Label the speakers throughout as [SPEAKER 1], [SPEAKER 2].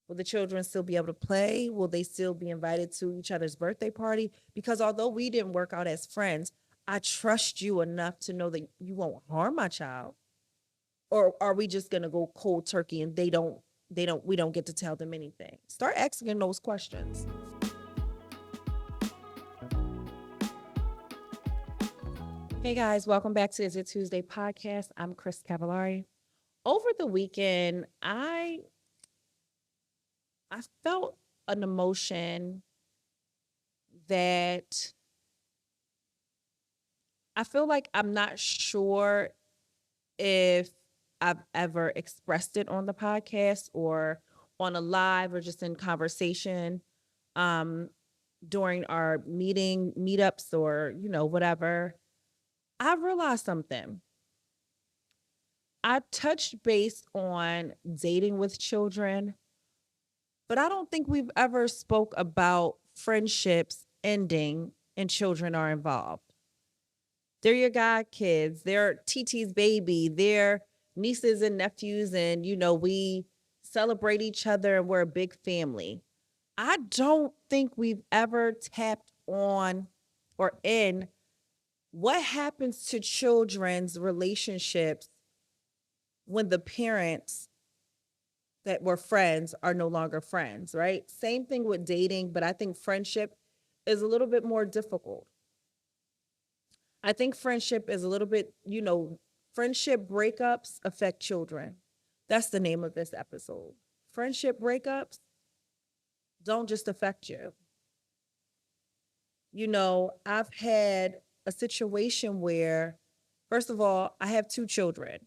[SPEAKER 1] Will the children still be able to play? Will they still be invited to each other's birthday party? Because although we didn't work out as friends, I trust you enough to know that you won't harm my child. Or are we just gonna go cold turkey and we don't get to tell them anything? Start asking those questions. Hey guys, welcome back to Is It Tuesday podcast. I'm Cris Cavallari. Over the weekend, I felt an emotion that I feel like I'm not sure if I've ever expressed it on the podcast or on a live or just in conversation um during our meetups or whatever. I realized something. I touched base on dating with children, but I don't think we've ever spoke about friendships ending and children are involved. They're your god kids, they're TT's baby, they're nieces and nephews, and we celebrate each other and we're a big family. I don't think we've ever tapped on or in what happens to children's relationships when the parents that were friends are no longer friends, right? Same thing with dating, but I think friendship is a little bit more difficult. I think friendship is a little bit, friendship breakups affect children. That's the name of this episode. Friendship breakups don't just affect you. I've had a situation where, first of all, I have two children,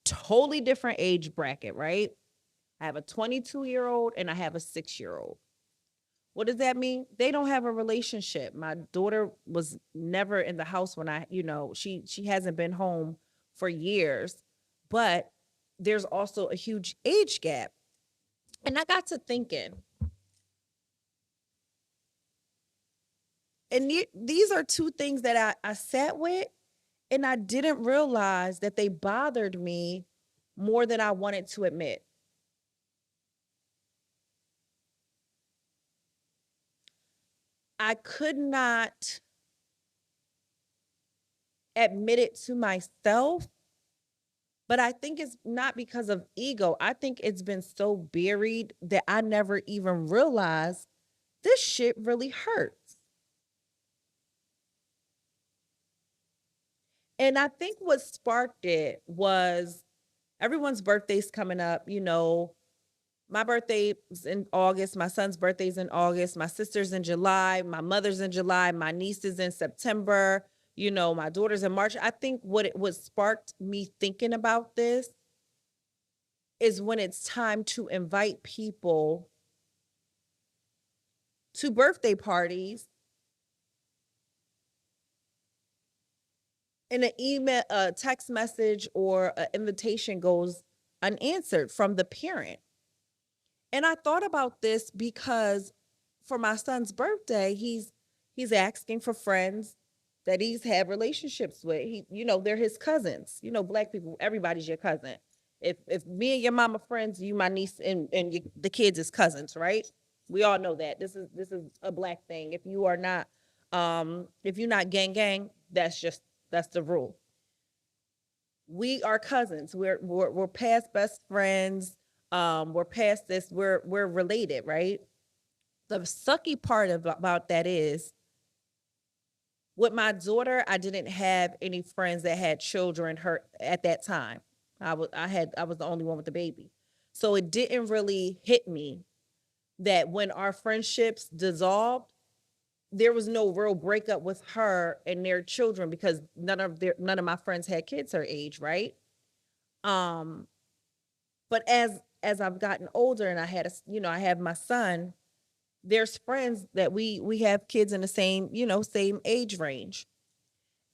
[SPEAKER 1] totally different age bracket, right? I have a 22-year-old and I have a 6-year-old. What does that mean? They don't have a relationship. My daughter was never in the house when she hasn't been home for years, but there's also a huge age gap. And I got to thinking, and these are two things that I sat with, and I didn't realize that they bothered me more than I wanted to admit. I could not admit it to myself, but I think it's not because of ego. I think it's been so buried that I never even realized this shit really hurts. And I think what sparked it was everyone's birthday's coming up. My birthday is in August. My son's birthday's in August. My sister's in July. My mother's in July. My niece is in September. My daughter's in March. I think what sparked me thinking about this is when it's time to invite people to birthday parties and an email, a text message, or an invitation goes unanswered from the parent. And I thought about this because for my son's birthday, he's asking for friends that he's had relationships with. They're his cousins. Black people, everybody's your cousin. If me and your mama friends, you my niece and the kids is cousins, right? We all know that. This is a black thing. If you're not gang, that's the rule. We are cousins. We're past best friends. We're past this. We're related, right? The sucky part about that is with my daughter, I didn't have any friends that had children her at that time. I was the only one with the baby. So it didn't really hit me that when our friendships dissolved, there was no real breakup with her and their children because none of my friends had kids her age, right? Um, but as I've gotten older and I have my son, there's friends that we have kids in the same age range.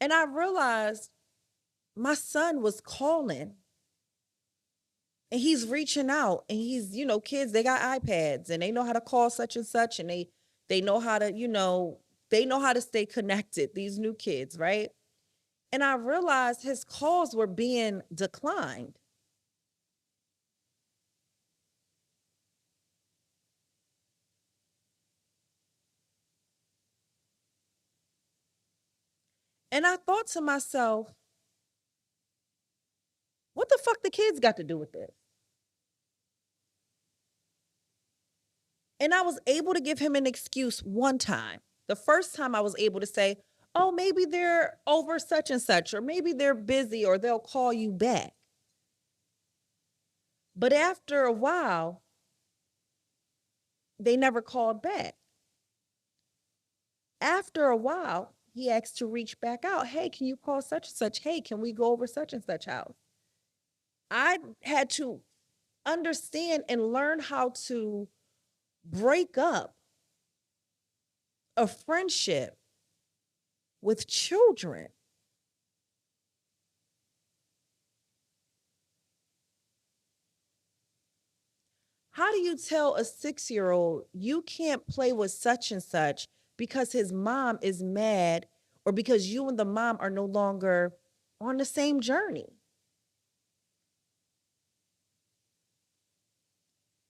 [SPEAKER 1] And I realized my son was calling and he's reaching out and kids, they got iPads and they know how to call such and such and they know how to, they know how to stay connected, these new kids, right? And I realized his calls were being declined. And I thought to myself, what the fuck the kids got to do with this? And I was able to give him an excuse one time. The first time I was able to say, oh, maybe they're over such and such, or maybe they're busy, or they'll call you back. But after a while, they never called back. After a while, he asked to reach back out. Hey, can you call such and such? Hey, can we go over such and such house? I had to understand and learn how to break up a friendship with children. How do you tell a 6-year-old you can't play with such and such because his mom is mad or because you and the mom are no longer on the same journey?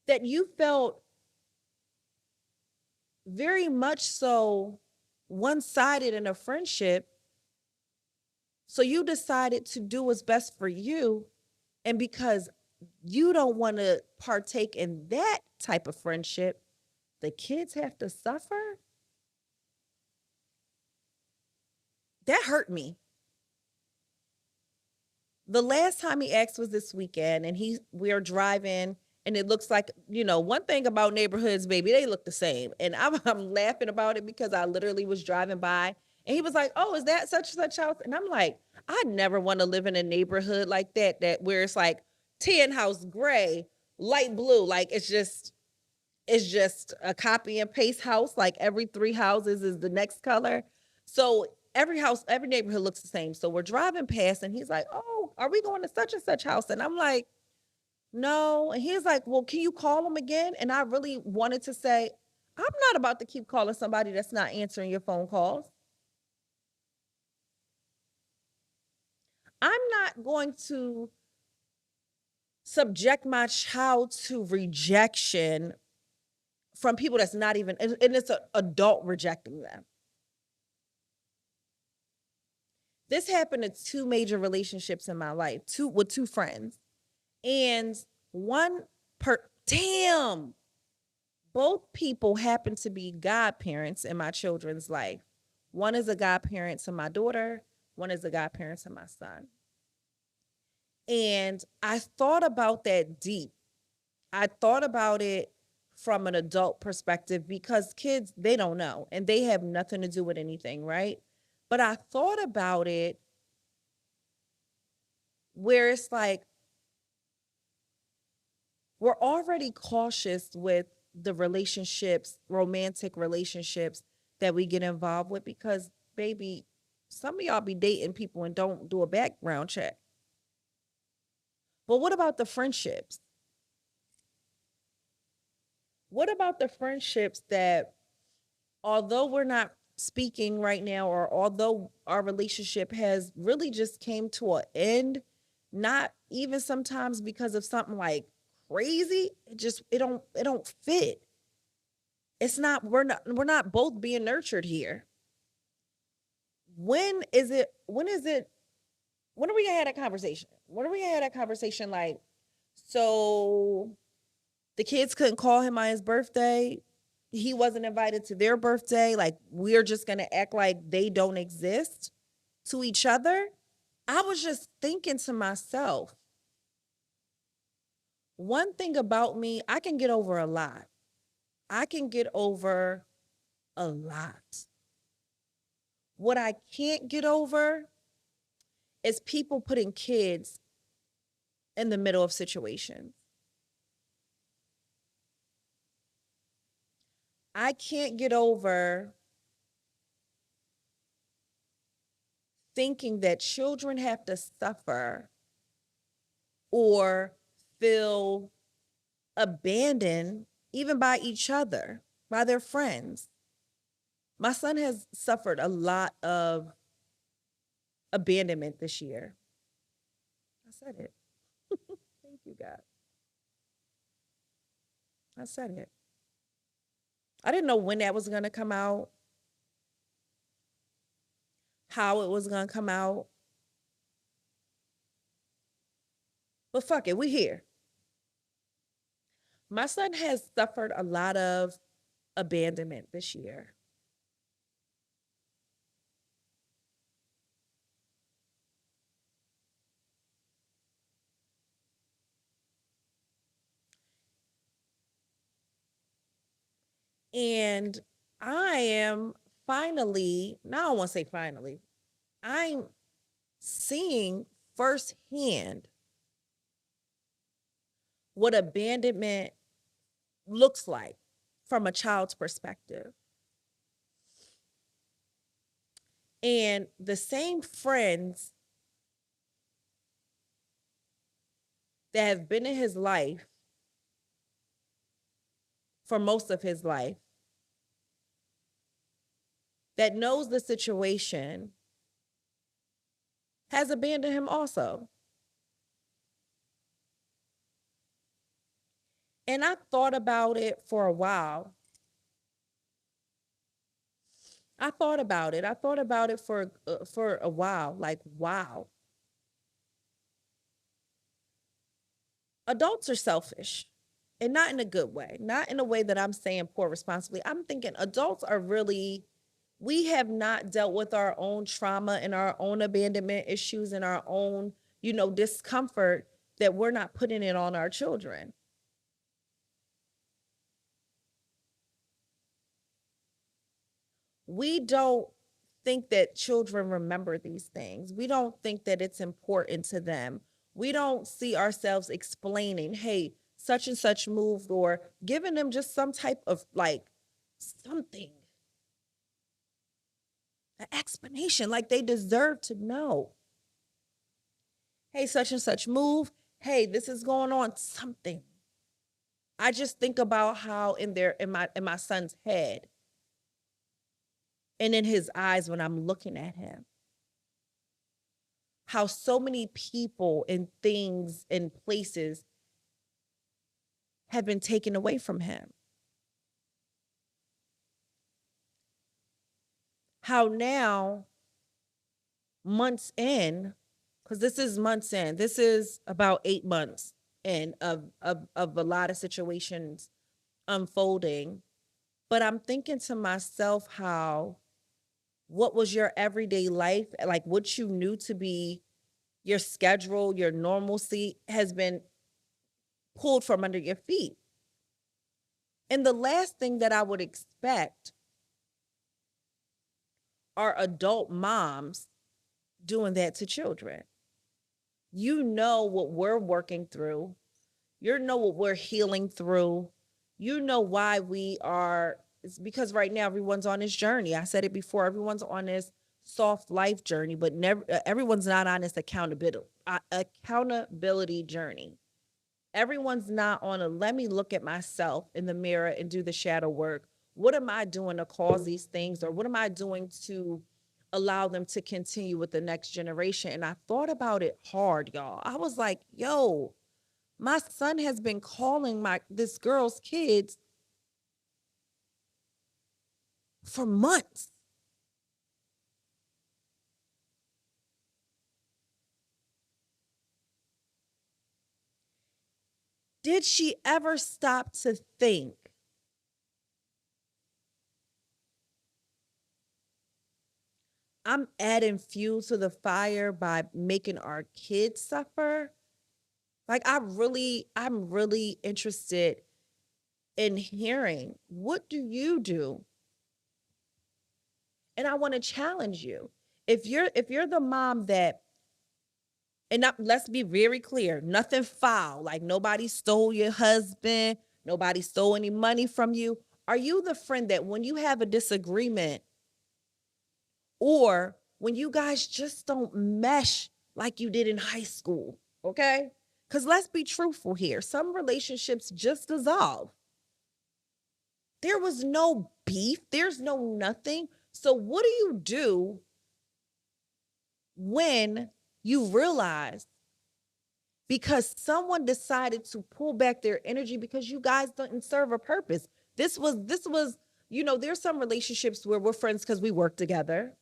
[SPEAKER 1] That you felt very much so one sided in a friendship. So you decided to do what's best for you. And because you don't want to partake in that type of friendship, the kids have to suffer. That hurt me. The last time he asked was this weekend, and we're driving, and it looks like, one thing about neighborhoods, baby, they look the same. And I'm laughing about it because I literally was driving by, and he was like, "Oh, is that such and such house?" And I'm like, I never want to live in a neighborhood like that where it's like tin house gray, light blue, like it's just a copy and paste house. Like every 3 houses is the next color. So every house, every neighborhood looks the same. So we're driving past and he's like, "Oh, are we going to such and such house?" And I'm like, "No." And he's like, "Well, can you call them again?" And I really wanted to say, I'm not about to keep calling somebody that's not answering your phone calls. I'm not going to subject my child to rejection from people that's not even, and it's an adult rejecting them. This happened in two major relationships in my life, two friends. And one per damn, both people happen to be godparents in my children's life. One is a godparent to my daughter, one is a godparent to my son. And I thought about that deep. I thought about it from an adult perspective because kids, they don't know and they have nothing to do with anything, right? But I thought about it where it's like we're already cautious with the relationships, romantic relationships that we get involved with because, baby, some of y'all be dating people and don't do a background check. But what about the friendships? What about the friendships that, although we're not speaking right now, or although our relationship has really just came to an end, not even sometimes because of something like crazy, it don't fit. It's not we're not both being nurtured here. When are we gonna have that conversation? When are we gonna have that conversation? Like, so the kids couldn't call him on his birthday. He wasn't invited to their birthday. Like, we're just gonna act like they don't exist to each other. I was just thinking to myself, one thing about me, I can get over a lot. I can get over a lot. What I can't get over is people putting kids in the middle of situations. I can't get over thinking that children have to suffer or feel abandoned even by each other, by their friends. My son has suffered a lot of abandonment this year. I said it. Thank you, God. I said it. I didn't know when that was going to come out, how it was going to come out. But fuck it, we here. My son has suffered a lot of abandonment this year. And I am finally, now I don't want to say finally, I'm seeing firsthand what abandonment looks like from a child's perspective. And the same friends that have been in his life for most of his life, that knows the situation, has abandoned him also. And I thought about it for a while. I thought about it. I thought about it for a while. Like, wow. Adults are selfish, and not in a good way. Not in a way that I'm saying poor responsibly. I'm thinking adults are really, we have not dealt with our own trauma and our own abandonment issues and our own, discomfort, that we're not putting it on our children. We don't think that children remember these things. We don't think that it's important to them. We don't see ourselves explaining, hey, such and such moved, or giving them just some type of like something, an explanation, like they deserve to know. Hey, such and such move. Hey, this is going on, something. I just think about how in my son's head and in his eyes when I'm looking at him, how so many people and things and places have been taken away from him. How now, months in, because this is months in, this is about 8 months in of a lot of situations unfolding. But I'm thinking to myself how what was your everyday life, like what you knew to be your schedule, your normalcy, has been pulled from under your feet. And the last thing that I would expect are adult moms doing that to children. You know what we're working through. You know what we're healing through. You know why we are. It's because right now everyone's on this journey. I said it before, everyone's on this soft life journey, but never everyone's not on this accountability journey. Everyone's not on a let me look at myself in the mirror and do the shadow work. What am I doing to cause these things, or what am I doing to allow them to continue with the next generation? And I thought about it hard, y'all. I was like, yo, my son has been calling this girl's kids for months. Did she ever stop to think, I'm adding fuel to the fire by making our kids suffer? Like, I'm really interested in hearing, what do you do? And I want to challenge you. If you're the mom that, and not, let's be very clear, nothing foul, like nobody stole your husband, nobody stole any money from you. Are you the friend that when you have a disagreement, or when you guys just don't mesh like you did in high school, okay? Because let's be truthful here. Some relationships just dissolve. There was no beef, there's no nothing. So, what do you do when you realize because someone decided to pull back their energy because you guys didn't serve a purpose? This was, there's some relationships where we're friends because we work together.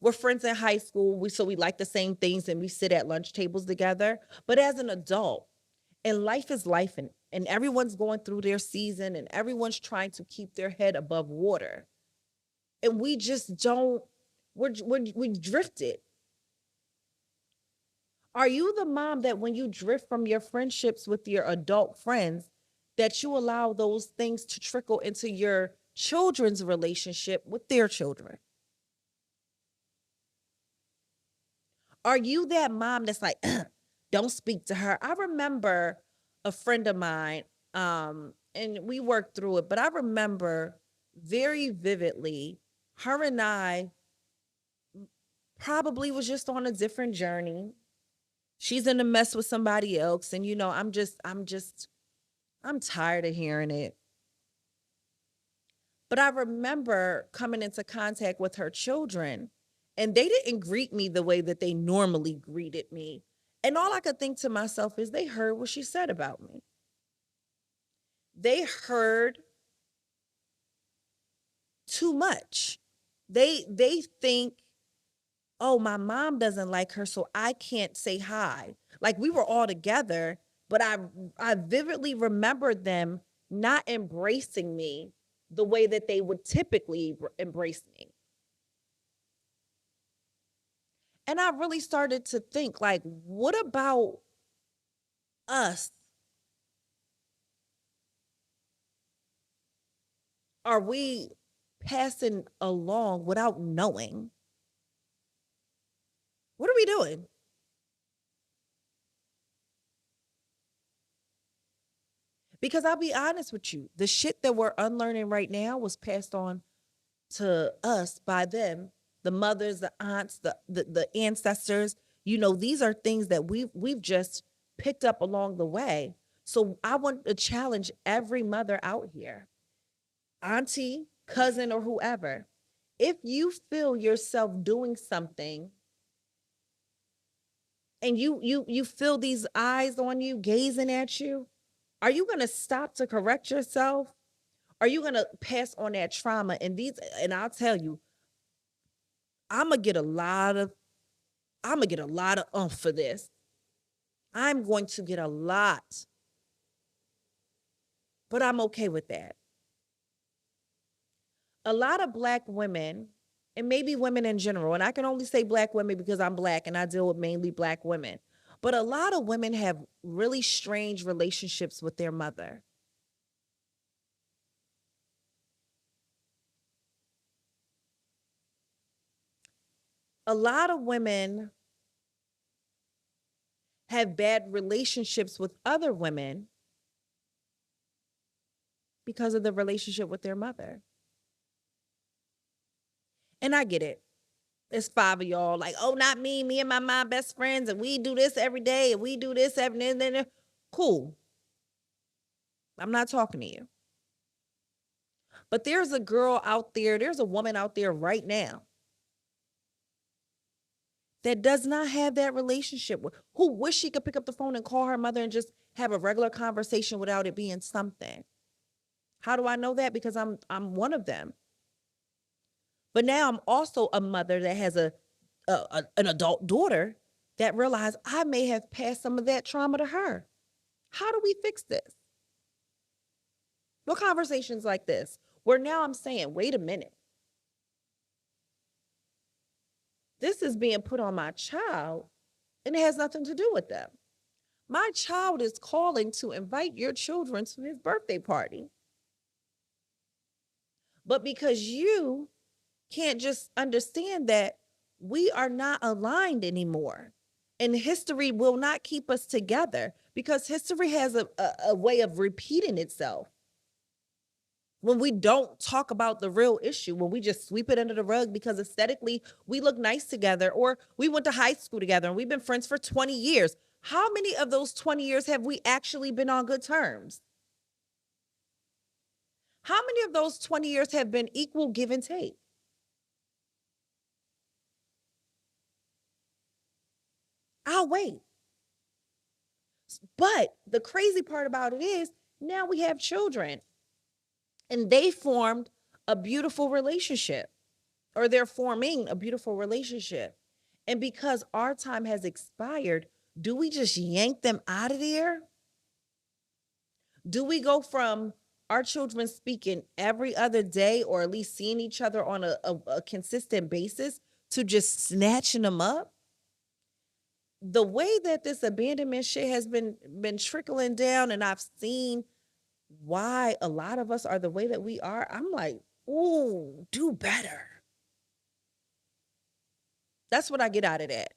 [SPEAKER 1] We're friends in high school. So we like the same things and we sit at lunch tables together. But as an adult, and life is life, and everyone's going through their season and everyone's trying to keep their head above water. And we just don't, we drifted. Are you the mom that when you drift from your friendships with your adult friends, that you allow those things to trickle into your children's relationship with their children? Are you that mom that's like, don't speak to her? I remember a friend of mine, and we worked through it, but I remember very vividly her and I probably was just on a different journey. She's in a mess with somebody else. And I'm tired of hearing it. But I remember coming into contact with her children, and they didn't greet me the way that they normally greeted me. And all I could think to myself is they heard what she said about me. They heard too much. They think, oh, my mom doesn't like her, so I can't say hi. Like we were all together, but I vividly remembered them not embracing me the way that they would typically embrace me. And I really started to think, like, what about us? Are we passing along without knowing? What are we doing? Because I'll be honest with you, the shit that we're unlearning right now was passed on to us by them, the mothers, the aunts, the ancestors. These are things that we've just picked up along the way. So I want to challenge every mother out here, auntie, cousin, or whoever. If you feel yourself doing something and you feel these eyes on you, gazing at you, are you going to stop to correct yourself? Are you going to pass on that trauma? And I'll tell you, I'm going to get a lot of for this. I'm going to get a lot, but I'm okay with that. A lot of Black women, and maybe women in general, and I can only say Black women because I'm Black and I deal with mainly Black women, but a lot of women have really strange relationships with their mother. A lot of women have bad relationships with other women because of the relationship with their mother. And I get it. It's five of y'all, like, oh, not me. Me and my mom best friends, and we do this every day, and we do this every day. Cool. I'm not talking to you. But there's a girl out there, there's a woman out there right now that does not have that relationship with, who wish she could pick up the phone and call her mother and just have a regular conversation without it being something. How do I know that? Because I'm one of them. But now I'm also a mother that has an adult daughter that realized I may have passed some of that trauma to her. How do we fix this? What conversations like this? Where now I'm saying, wait a minute. This is being put on my child and it has nothing to do with them. My child is calling to invite your children to his birthday party. But because you can't just understand that we are not aligned anymore, and history will not keep us together because history has a way of repeating itself. When we don't talk about the real issue, when we just sweep it under the rug because aesthetically we look nice together, or we went to high school together and we've been friends for 20 years. How many of those 20 years have we actually been on good terms? How many of those 20 years have been equal give and take? I'll wait. But the crazy part about it is now we have children and they formed a beautiful relationship. or they're forming a beautiful relationship. And because our time has expired, do we just yank them out of there? Do we go from our children speaking every other day or at least seeing each other on a consistent basis to just snatching them up? The way that this abandonment shit has been trickling down, and I've seen why a lot of us are the way that we are, I'm like, ooh, do better. That's what I get out of that.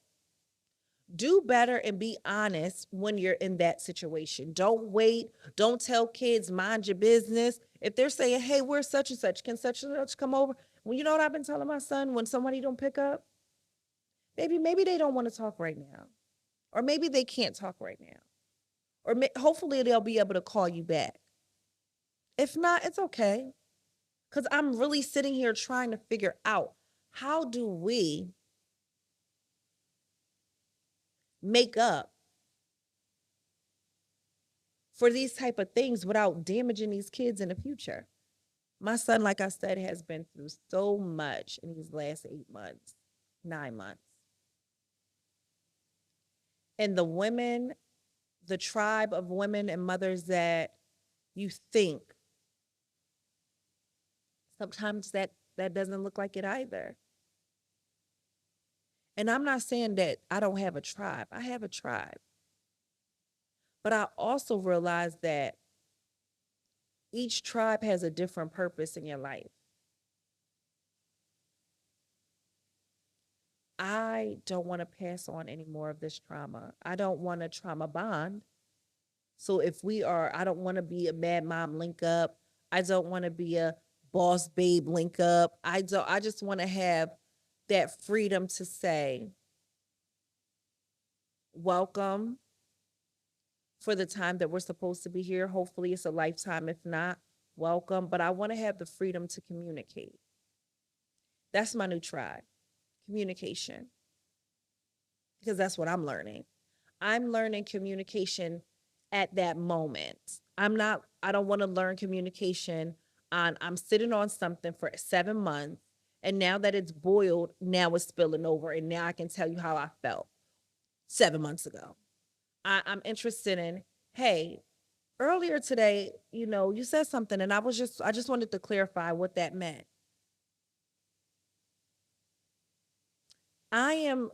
[SPEAKER 1] Do better and be honest when you're in that situation. Don't wait. Don't tell kids, mind your business. If they're saying, hey, we're such and such, can such and such come over? Well, you know what I've been telling my son when somebody don't pick up? Maybe they don't want to talk right now. Or maybe they can't talk right now. Or hopefully they'll be able to call you back. If not, it's okay. Because I'm really sitting here trying to figure out, how do we make up for these type of things without damaging these kids in the future? My son, like I said, has been through so much in these last 8 months, 9 months. And the women, the tribe of women and mothers that you think, sometimes that doesn't look like it either. And I'm not saying that I don't have a tribe. I have a tribe. But I also realize that each tribe has a different purpose in your life. I don't want to pass on any more of this trauma. I don't want a trauma bond. So if we are, I don't want to be a mad mom link up. I don't want to be a boss babe link up. I just want to have that freedom to say, welcome for the time that we're supposed to be here. Hopefully it's a lifetime. If not, welcome. But I want to have the freedom to communicate. That's my new tribe, communication, because that's what I'm learning. I'm learning communication at that moment. I don't want to learn communication on, I'm sitting on something for 7 months, and now that it's boiled, now it's spilling over, and now I can tell you how I felt 7 months ago. I'm interested in, hey, earlier today, you said something, and I just wanted to clarify what that meant. I am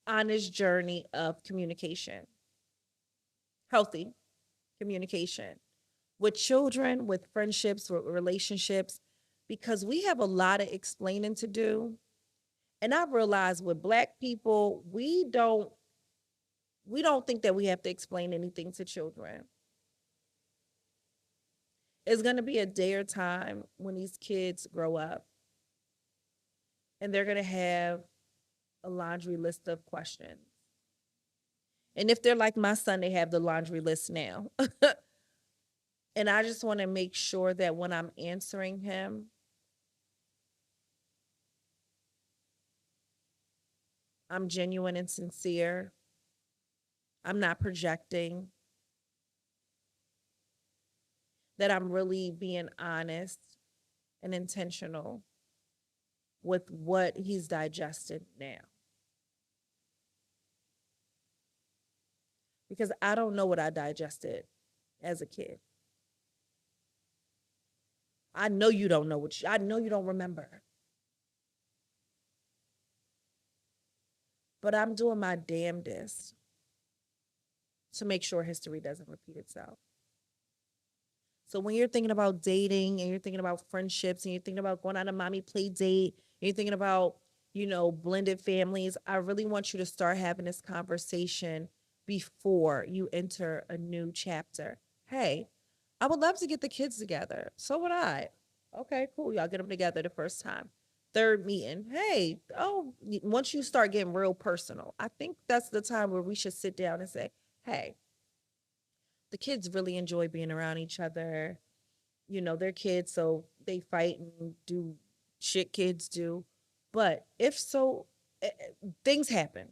[SPEAKER 1] on this journey of communication, healthy communication with children, with friendships, with relationships, because we have a lot of explaining to do. And I realize with Black people, we don't think that we have to explain anything to children. It's going to be a day or time when these kids grow up and they're going to have a laundry list of questions. And if they're like my son, they have the laundry list now. And I just want to make sure that when I'm answering him, I'm genuine and sincere. I'm not projecting, that I'm really being honest and intentional with what he's digested now. Because I don't know what I digested as a kid. I know you don't know I know you don't remember. But I'm doing my damnedest to make sure history doesn't repeat itself. So when you're thinking about dating and you're thinking about friendships and you're thinking about going on a mommy play date, and you're thinking about, blended families, I really want you to start having this conversation before you enter a new chapter. Hey, I would love to get the kids together. So would I. Okay, cool. Y'all get them together the first time. Third meeting. Hey, once you start getting real personal, I think that's the time where we should sit down and say, hey, the kids really enjoy being around each other. They're kids, so they fight and do shit kids do. But if so, things happen.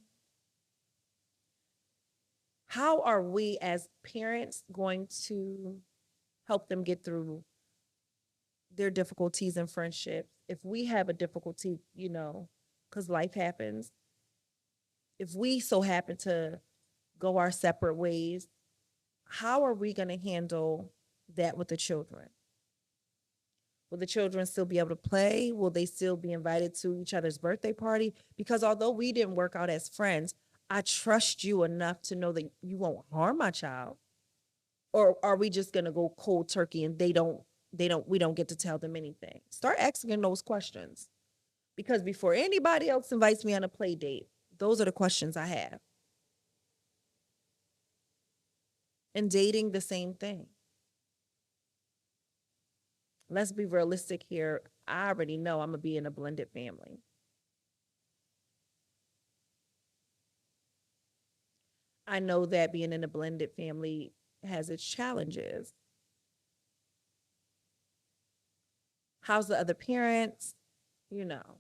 [SPEAKER 1] How are we as parents going to help them get through their difficulties in friendships if we have a difficulty, because life happens, if we so happen to go our separate ways, how are we going to handle that with the children? Will the children still be able to play? Will they still be invited to each other's birthday party? Because although we didn't work out as friends, I trust you enough to know that you won't harm my child. Or are we just going to go cold turkey and we don't get to tell them anything? Start asking those questions. Because before anybody else invites me on a play date, those are the questions I have. And dating, the same thing. Let's be realistic here. I already know I'm going to be in a blended family. I know that being in a blended family has its challenges. How's the other parents? You know,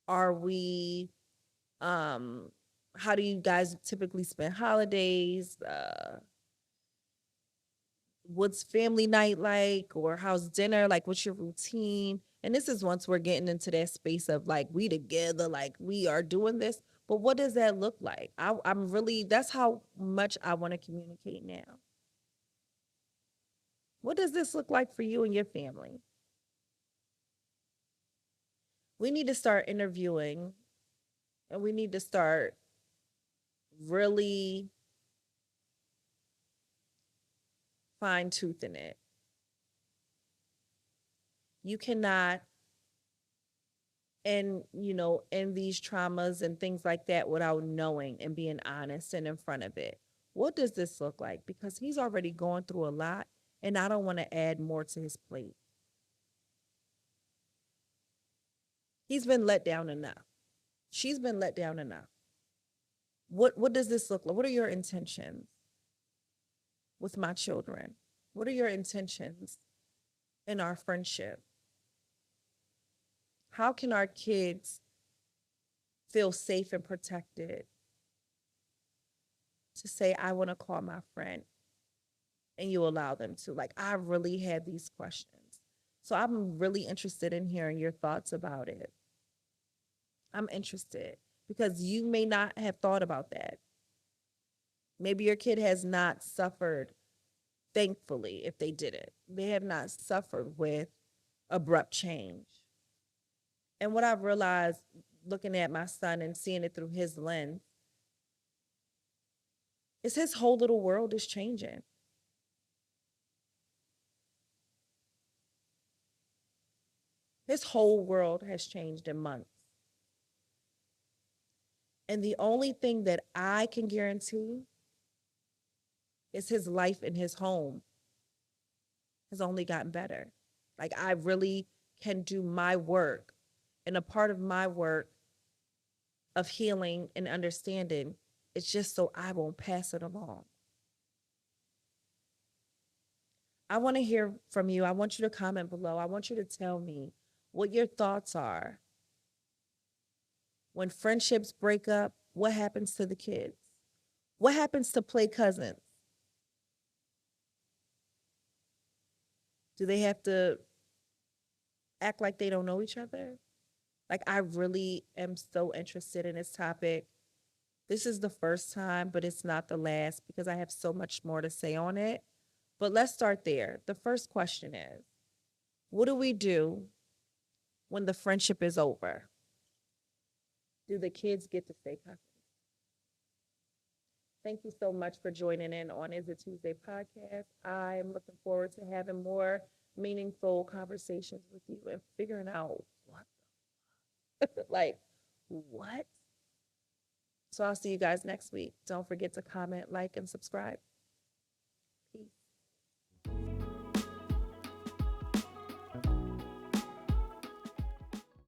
[SPEAKER 1] are we, how do you guys typically spend holidays? What's family night like? Or how's dinner? Like, what's your routine? And this is once we're getting into that space of like, we together, like we are doing this. But what does that look like? I'm really, that's how much I want to communicate now. What does this look like for you and your family? We need to start interviewing and we need to start really fine toothing it. You cannot, and in these traumas and things like that without knowing and being honest and in front of it. What does this look like? Because he's already going through a lot and I don't want to add more to his plate. He's been let down enough. She's been let down enough. What does this look like? What are your intentions with my children? What are your intentions in our friendship? How can our kids feel safe and protected to say, I want to call my friend, and you allow them to? Like, I really had these questions. So I'm really interested in hearing your thoughts about it. I'm interested because you may not have thought about that. Maybe your kid has not suffered, thankfully, if they did it. They have not suffered with abrupt change. And what I've realized looking at my son and seeing it through his lens is his whole little world is changing. His whole world has changed in months. And the only thing that I can guarantee is his life in his home has only gotten better. Like, I really can do my work. And a part of my work of healing and understanding is just so I won't pass it along. I want to hear from you. I want you to comment below. I want you to tell me what your thoughts are. When friendships break up, what happens to the kids? What happens to play cousins? Do they have to act like they don't know each other? Like, I really am so interested in this topic. This is the first time, but it's not the last because I have so much more to say on it. But let's start there. The first question is, what do we do when the friendship is over? Do the kids get to stay cousins? Thank you so much for joining in on Is It Tuesday podcast. I'm looking forward to having more meaningful conversations with you and figuring out what, like, what? So I'll see you guys next week. Don't forget to comment, like, and subscribe.